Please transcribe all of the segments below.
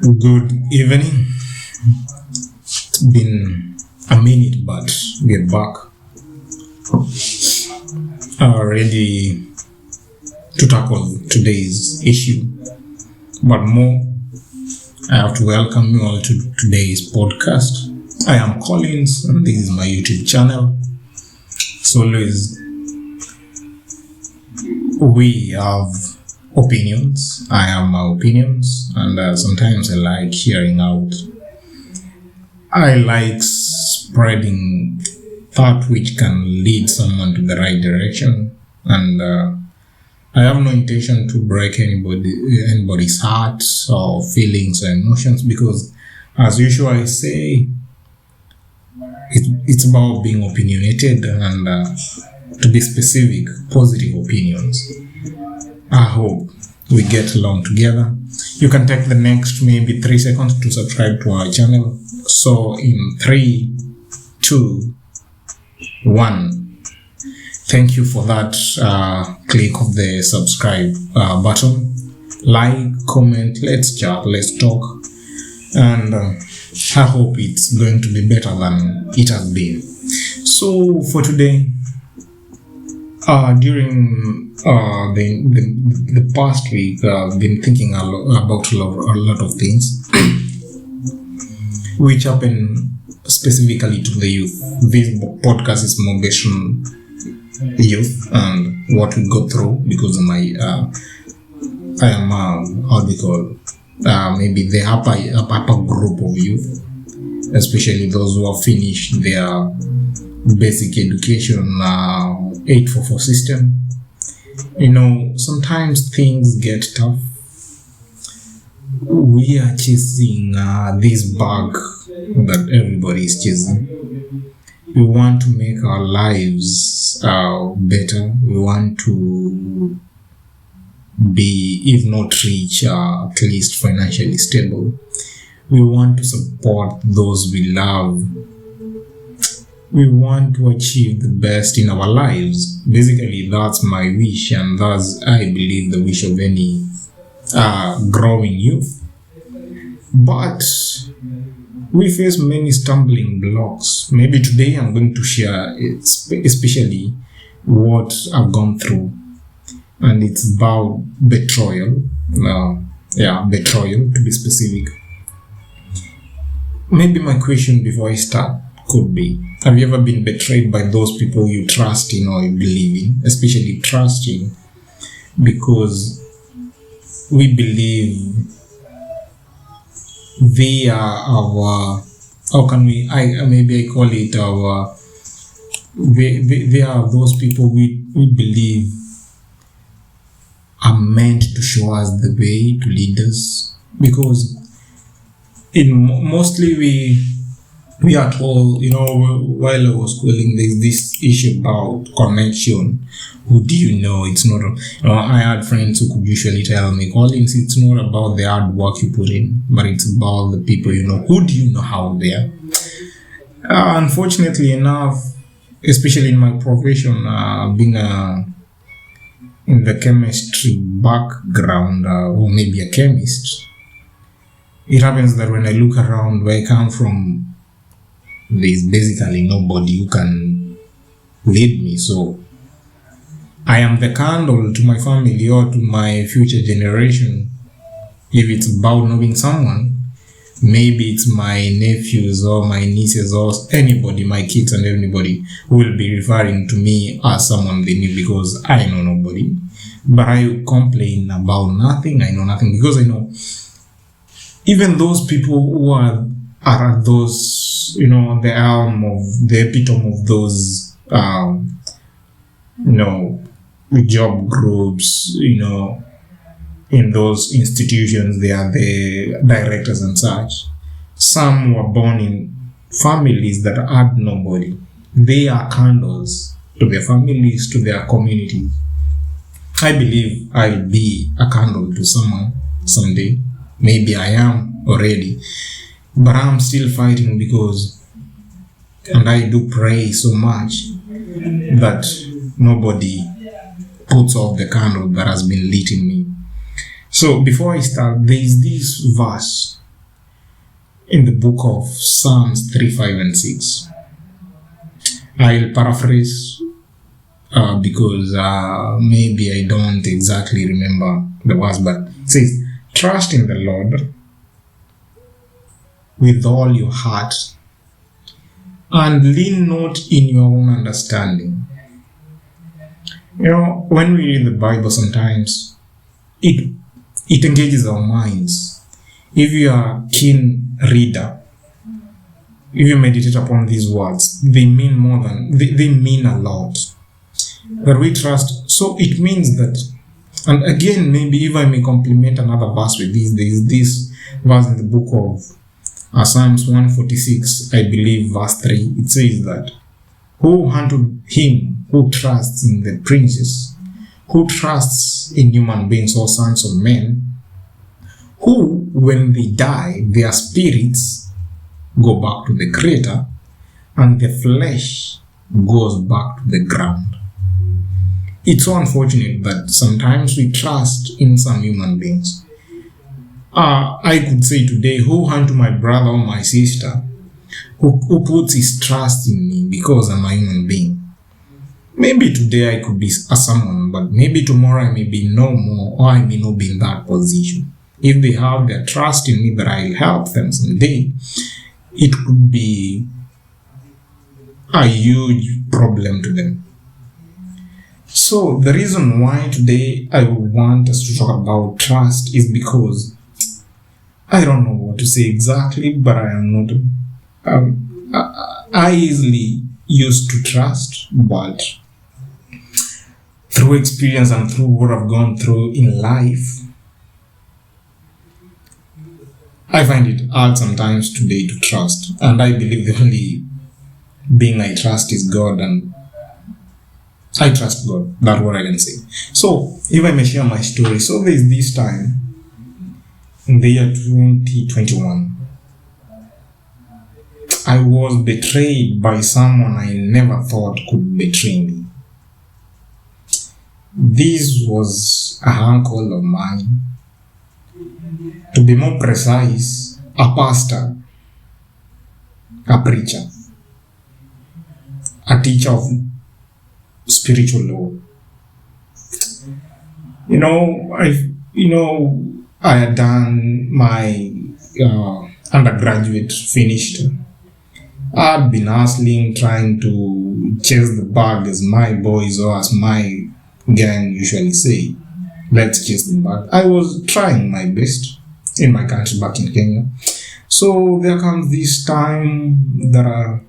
Good evening. It's been a minute, but we're back. Ready to tackle today's issue. But more, I have to welcome you all to today's podcast. I am Collins, and this is my YouTube channel. As always, we have opinions. I have my opinions, and sometimes I like hearing out. I like spreading thought which can lead someone to the right direction, and I have no intention to break anybody's heart or feelings or emotions, because as usual I say it's about being opinionated and to be specific, positive opinions. I hope we get along together. You can take the next maybe 3 seconds to subscribe to our channel. So in 3, 2, 1. Thank you for that click of the subscribe button. Like, comment, let's chat, let's talk. And I hope it's going to be better than it has been. So for today, during the past week, I've been thinking about a lot of things which happen specifically to the youth. This podcast is more based on youth and what we go through, because I am maybe the upper group of youth, especially those who have finished their basic education 844 system. Sometimes things get tough. We are chasing this bag that everybody is chasing. We want to make our lives better. We want to be, if not rich, at least financially stable. We want to support those we love. We want to achieve the best in our lives. Basically, that's my wish, and that's, I believe, the wish of any growing youth. But we face many stumbling blocks. Maybe today I'm going to share especially what I've gone through, and it's about betrayal. Betrayal, to be specific. Maybe my question before I start could be, have you ever been betrayed by those people you trust in or you believe in? Especially trusting, because we believe they are our, maybe I call it our, they are those people we believe are meant to show us the way, to lead us. Because mostly we are told, while I was schooling, there's this issue about connection. Who do you know? It's not, I had friends who could usually tell me, Collins, it's not about the hard work you put in, but it's about the people you know. Who do you know out there? Unfortunately enough, especially in my profession, being in the chemistry background, or maybe a chemist, it happens that when I look around where I come from, there's basically nobody who can lead me. So I am the candle to my family or to my future generation. If it's about knowing someone, maybe it's my nephews or my nieces or anybody, my kids and anybody, who will be referring to me as someone they knew, because I know nobody. But I complain about nothing. I know nothing, because I know even those people who are those, the arm of the epitome of those, job groups, in those institutions, they are the directors and such. Some were born in families that had nobody. They are candles to their families, to their community. I believe I'll be a candle to someone someday. Maybe I am already. But I'm still fighting, and I do pray so much that nobody puts off the candle that has been lit in me. So before I start, there is this verse in the book of Psalms 3, 5, and 6. I'll paraphrase because maybe I don't exactly remember the words, but it says, "Trust in the Lord with all your heart and lean not in your own understanding." When we read the Bible, sometimes it engages our minds. If you are a keen reader, if you meditate upon these words, they mean more than, they mean a lot. That we trust. So it means that, and again, maybe if I may complement another verse with this, there is this verse in the book of Psalms 146, I believe, verse 3. It says that, "Who unto him who trusts in the princes, who trusts in human beings or sons of men, who, when they die, their spirits go back to the Creator, and the flesh goes back to the ground." It's so unfortunate that sometimes we trust in some human beings. I could say today, who unto my brother or my sister who puts his trust in me because I'm a human being. Maybe today I could be a someone, but maybe tomorrow I may be no more, or I may not be in that position. If they have their trust in me that I'll help them someday, it could be a huge problem to them. So the reason why today I would want us to talk about trust is because I don't know what to say exactly, but I am not. I easily used to trust, but through experience and through what I've gone through in life, I find it hard sometimes today to trust. And I believe the only being I trust is God, and I trust God. That's what I can say. So, if I may share my story. So, there's this time in the year 2021. I was betrayed by someone I never thought could betray me. This was an uncle of mine. To be more precise, a pastor, a preacher, a teacher of spiritual law. I had done my undergraduate, finished. I'd been hustling, trying to chase the bag, as my boys or as my gang usually say. Let's chase the bag. I was trying my best in my country back in Kenya. So there comes this time that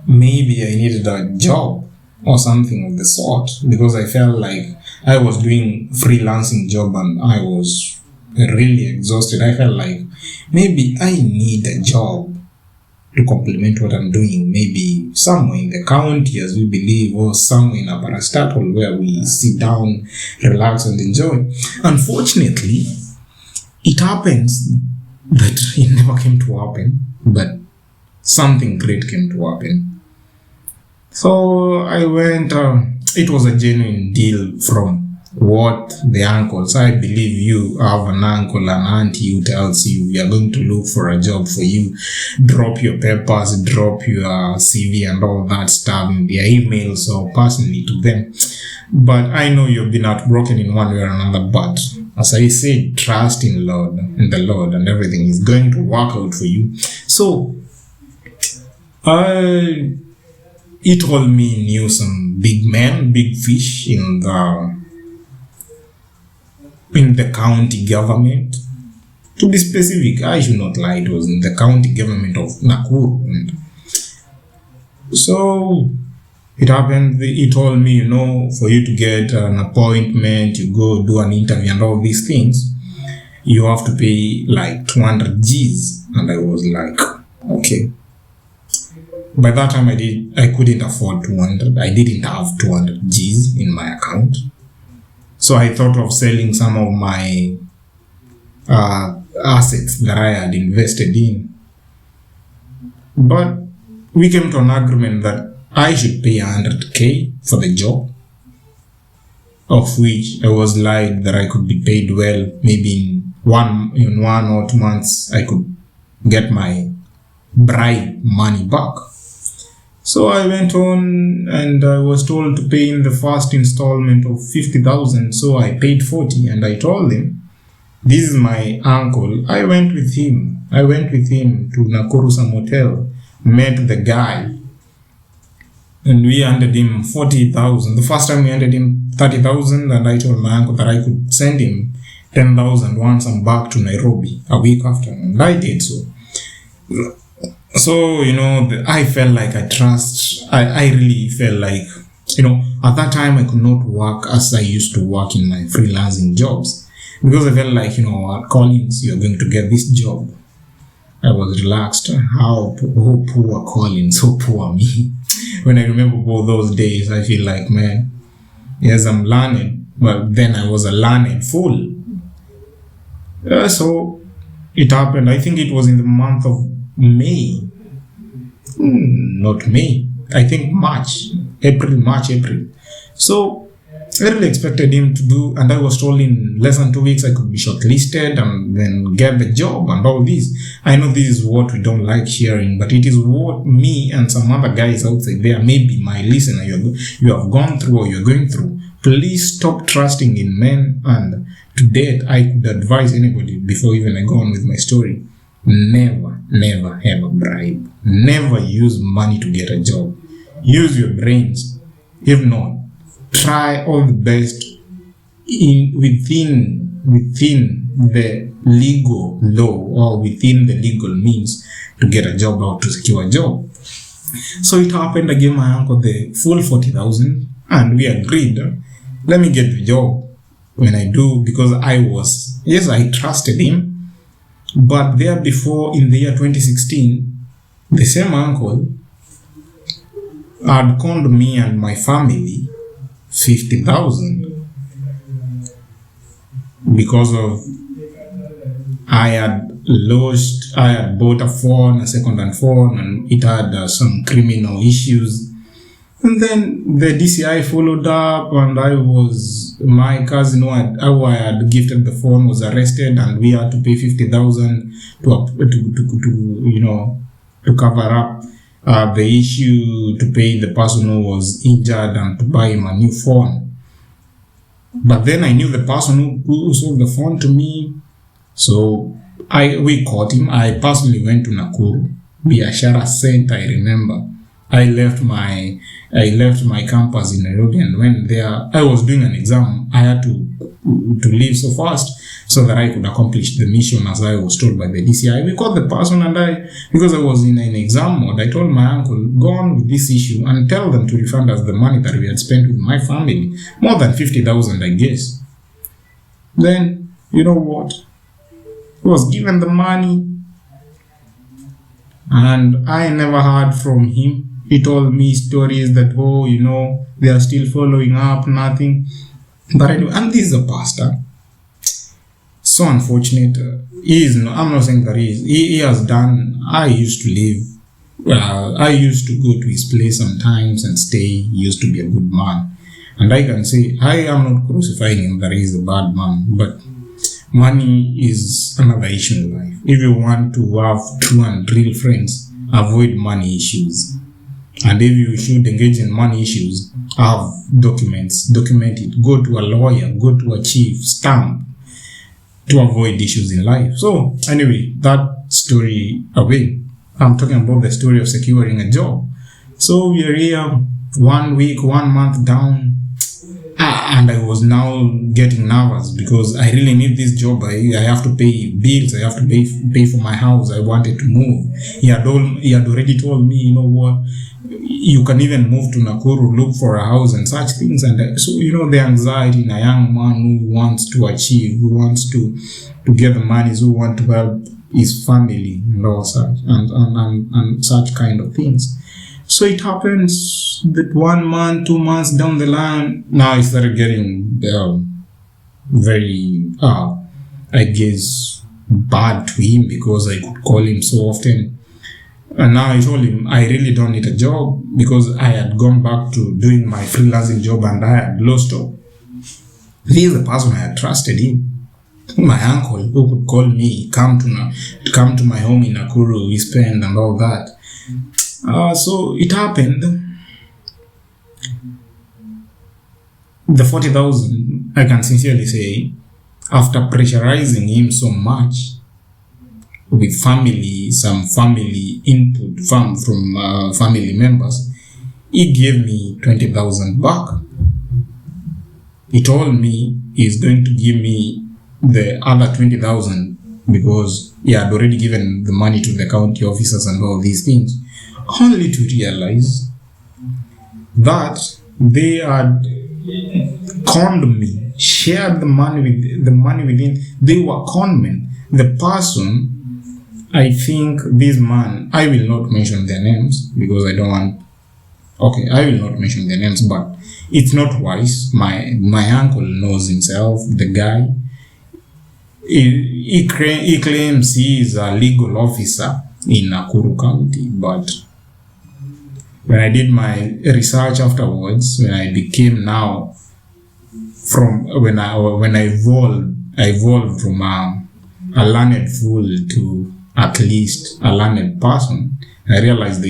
maybe I needed a job or something of the sort, because I felt like I was doing freelancing job and I was really exhausted. I felt like maybe I need a job to complement what I'm doing, maybe somewhere in the county, as we believe, or somewhere in a parastatal where we sit down, relax, and enjoy. Unfortunately, it happens that it never came to happen, but something great came to happen. So I went, it was a genuine deal from what the uncles, I believe you have an uncle, an auntie who tells you we are going to look for a job for you, drop your papers, drop your CV and all that stuff in their emails or personally to them. But I know you've been heartbroken in one way or another, but as I said, trust in the Lord, and everything is going to work out for you. So it all me knew some big men, big fish in the county government. To be specific, I should not lie, it was in the county government of Nakuru. And so it happened, he told me, for you to get an appointment, you go do an interview and all these things, you have to pay like 200 G's. And I was like, okay. By that time I couldn't afford 200. I didn't have 200 G's in my account. So I thought of selling some of my assets that I had invested in. But we came to an agreement that I should pay 100K for the job, of which I was lied that I could be paid well. Maybe in one or 2 months I could get my bribe money back. So I went on and I was told to pay in the first installment of 50,000. So I paid 40 and I told him, this is my uncle. I went with him to Nakuru some hotel, met the guy, and we handed him 40,000. The first time we handed him 30,000, and I told my uncle that I could send him 10,000 once I'm back to Nairobi a week after, and I did so. So, I felt like I really felt like, at that time I could not work as I used to work in my freelancing jobs, because I felt like, at Collins, you're going to get this job. I was relaxed. How poor Collins, so poor me. When I remember both those days, I feel like, man, yes, I'm learned, but then I was a learned fool. So it happened. I think it was in the month of May. Not May. I think March. April. So I really expected him to do, and I was told in less than 2 weeks I could be shortlisted and then get the job and all this. I know this is what we don't like hearing, but it is what me and some other guys outside there, maybe my listener, you have gone through or you're going through. Please stop trusting in men. And to date, I could advise anybody before even I go on with my story. Never have a bribe. Never use money to get a job. Use your brains. If not, try all the best within the legal law or within the legal means to get a job or to secure a job. So it happened. I gave my uncle the full 40,000 and we agreed, let me get the job when I do, because I trusted him. But there before, in the year 2016, the same uncle had conned me and my family 50,000 because of I had bought a second-hand phone, and it had some criminal issues. And then the DCI followed up, and my cousin who I had gifted the phone was arrested, and we had to pay 50,000 to cover up the issue, to pay the person who was injured and to buy him a new phone. But then I knew the person who sold the phone to me, so we caught him. I personally went to Nakuru, Biashara Center, I remember. I left my campus in Nairobi and went there. I was doing an exam. I had to leave so fast so that I could accomplish the mission as I was told by the DCI. We caught the person, and because I was in an exam mode, I told my uncle, go on with this issue and tell them to refund us the money that we had spent with my family. More than 50,000, I guess. Then, you know what? He was given the money, and I never heard from him. He told me stories that, they are still following up, nothing. But anyway, and this is a pastor. So unfortunate. I'm not saying that he has done. I used to go to his place sometimes and stay. He used to be a good man. And I can say, I am not crucifying him that he is a bad man, but money is another issue in life. If you want to have true and real friends, avoid money issues. And if you should engage in money issues, have documents, document it, go to a lawyer, go to a chief, stamp, to avoid issues in life. So anyway, that story away. I'm talking about the story of securing a job. So we are here 1 week, 1 month down, and I was now getting nervous because I really need this job. I have to pay bills. I have to pay for my house. I wanted to move. He had already told me, you know what, you can even move to Nakuru, look for a house and such things. And so, the anxiety in a young man who wants to achieve, who wants to get the money, who wants to help his family and all such, and such kind of things. So it happens that 1 month, 2 months down the line, now it started getting very, I guess, bad to him because I could call him so often. And now I told him I really don't need a job because I had gone back to doing my freelancing job and I had lost hope. He is the person I had trusted in. My uncle who could call me, come to my home in Nakuru, we spend and all that. So it happened. The 40,000, I can sincerely say, after pressurizing him so much with some family input from family members, he gave me 20,000 back. He told me he's going to give me the other 20,000 because he had already given the money to the county officers and all these things, only to realize that they had conned me, shared the money within. They were con men. The person, I think this man, I will not mention their names because I don't want. Okay, I will not mention their names, but it's not wise. My uncle knows himself. The guy, he claims he is a legal officer in Nakuru County, but when I did my research afterwards, when I became now when I evolved from a learned fool to at least a learned person, I realized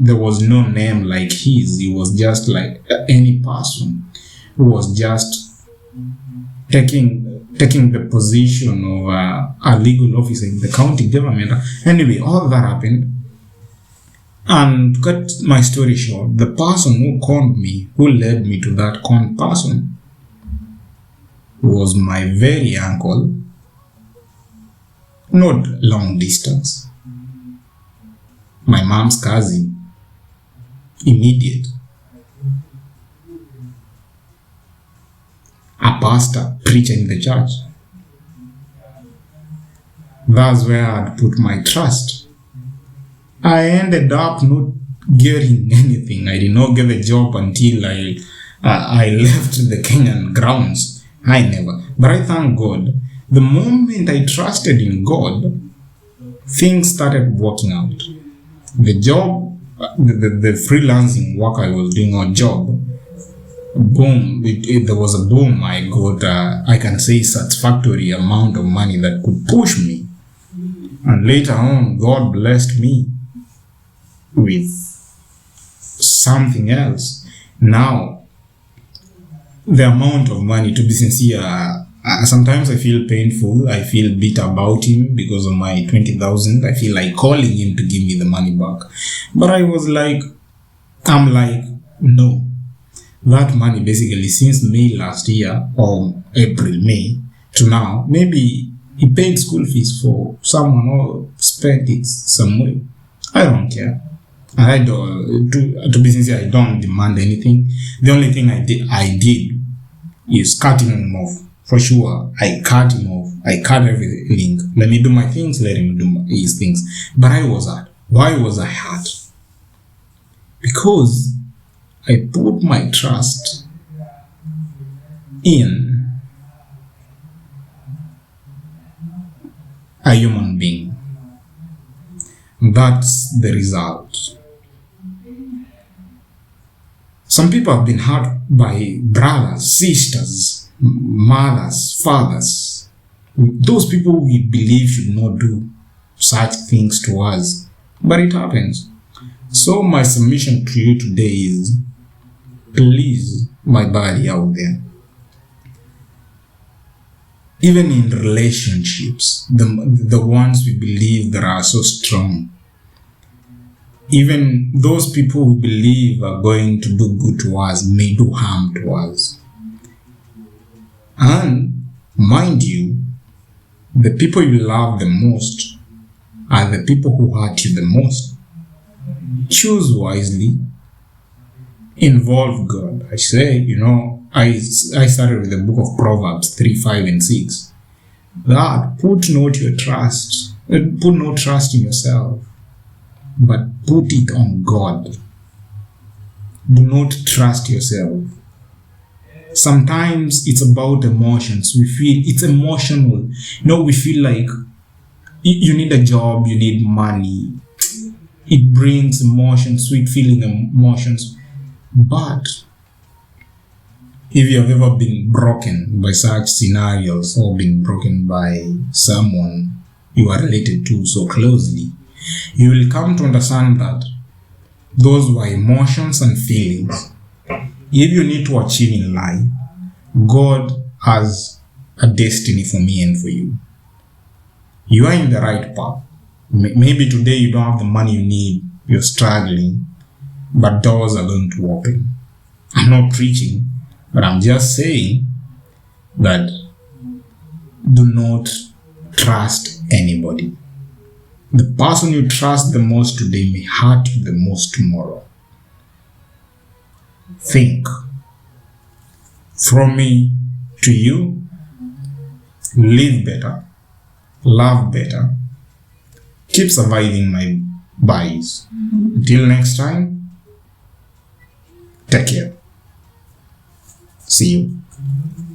there was no name like his. He was just like any person who was just taking the position of a legal officer in the county government. Anyway, all that happened. And to cut my story short, the person who conned me, who led me to that con person, was my very uncle, not long distance, my mom's cousin, immediate, a pastor, preacher in the church. That's where I'd put my trust. I ended up not getting anything. I did not get a job until I left the Kenyan grounds. I never. But I thank God. The moment I trusted in God, things started working out. The job, the freelancing work I was doing, or job, boom, there was a boom. I got, I can say, satisfactory amount of money that could push me. And later on, God blessed me with something else. Now, the amount of money, to be sincere, sometimes I feel painful. I feel bitter about him because of my 20,000. I feel like calling him to give me the money back. But I'm like, no. That money basically since May last year, or April, May, to now, maybe he paid school fees for someone or spent it somewhere. I don't care. I don't, to be sincere, I don't demand anything. The only thing I did is cutting him off. For sure, I cut him off. I cut everything. Let me do my things, let him do his things. But I was hurt. Why was I hurt? Because I put my trust in a human being. That's the result. Some people have been hurt by brothers, sisters, mothers, fathers. Those people we believe should not do such things to us. But it happens. So my submission to you today is, please, my body out there, even in relationships, the ones we believe that are so strong, even those people who believe are going to do good to us may do harm to us. And mind you, the people you love the most are the people who hurt you the most. Choose wisely. Involve God. I say, I started with the book of Proverbs 3, 5, and 6. That put no trust in yourself, but put it on God. Do not trust yourself. Sometimes it's about emotions. We feel it's emotional. We feel like you need a job, you need money. It brings emotions, sweet feeling emotions. But if you have ever been broken by such scenarios or been broken by someone you are related to so closely, you will come to understand that those were emotions and feelings. If you need to achieve in life, God has a destiny for me and for you. You are in the right path. Maybe today you don't have the money you need, you're struggling, but doors are going to open. I'm not preaching, but I'm just saying that do not trust anybody. The person you trust the most today may hurt you the most tomorrow. Think. From me to you, live better, love better, keep surviving my buys. Until next time, take care. See you.